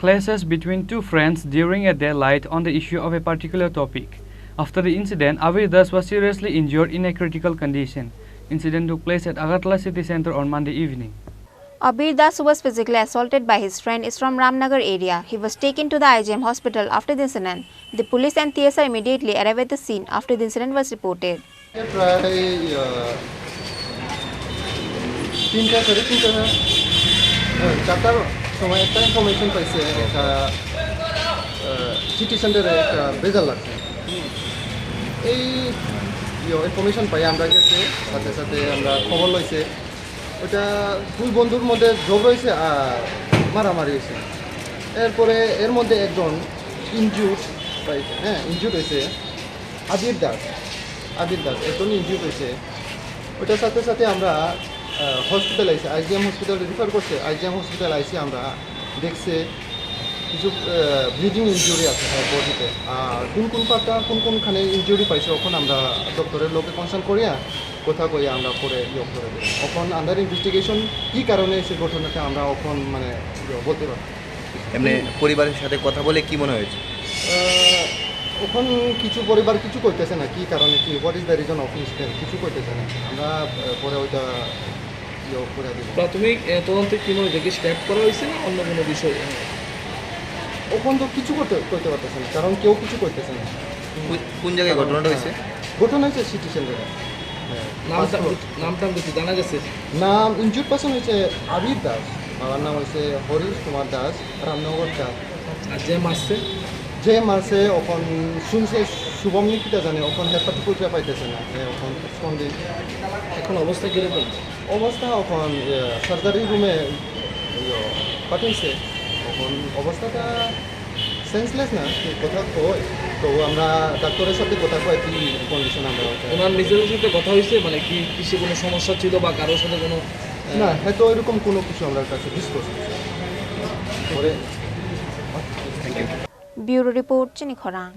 clashes between two friends during a daylight on the issue of a particular topic. After the incident, Abir Das was seriously injured in a critical condition. Incident took place at Agartala city center on Monday evening. Abir Das, who was physically assaulted by his friend, is from Ramnagar area. He was taken to the IGM hospital after the incident. The police and TSR immediately arrived at the scene after the incident was reported. Information পাই আমরা গেছে সাথে সাথে আমরা খবর লইছে ওটা দুই বন্ধুর মধ্যে ঝগড়া হয়েছে আর মারামারি হয়েছে এরপরে এর মধ্যে একজন ইনজুর্ড পাইছে ইনজুর্ড হয়েছে আবির দাস একজন ইনজুর্ড হয়েছে ওটার সাথে সাথে আমরা হসপিটাল আইছি আইজিএম হসপিটাল রেফার করছে আইজিএম হসপিটাল আইসি আমরা দেখছে কিছু ব্লিডিং ইনজুরি আছে বডিতে আর কোন পার্টটা কোনখানে ইনজুরি পাইছে ওখানে আমরা ডক্টরের লোকে কনসাল্ট করিয়া কথা কইয়া আমরা পরে করে দিই এখন আন্ডার ইনভেস্টিগেশন কী কারণে সে ঘটনাটা আমরা এখন মানে বলতে পারি। এমনি পরিবারের সাথে কথা বলে কি মনে হয়েছে? এখন কিছু পরিবার কিছু করতেছে না কী কারণে কি what is the reason of incident কিছু করতেছে না আমরা পরে ওইটা করে দিব। প্রাথমিক তদন্তে কি মনে হয়েছে স্ট্যাপ করা হয়েছে না অন্য কোনো বিষয়? ওখান তো কিছু করতে পারতেছে না কারণ কেউ কিছু করতেছে না। কোন জায়গায় ঘটনাটা হয়েছে? ঘটনা হয়েছে সিটি সেন্টারে। নামটা কিছু জানা গেছে? নাম ইনজুর্ড পারসন হয়েছে আবির দাস, বাবার নাম হয়েছে হরিশ কুমার দাস, রামনগর দাস। আর যে মারছে এখন শুনছে শুভম নিকিতা জানে ওখান হেপাটিকুলটা পাইতেছে না এখন সন্দেহ। এখন অবস্থা কীরকম? অবস্থা এখন সার্জারি রুমে পাঠিয়েছে এখন অবস্থাটা সেন্সলেস না কথা কয় তো আমরা ডাক্তারের সাথে কথা কয় কি কন্ডিশন আমরা ওনার নিজের সাথে কথা হয়েছে মানে কি কিসে কোনো সমস্যা ছিল বা কারোর সাথে কোনো না হয়তো এরকম কোনো কিছু আমরা কাছে ডিসকাস করে। ব্যুরো রিপোর্ট, চিনি খরাং।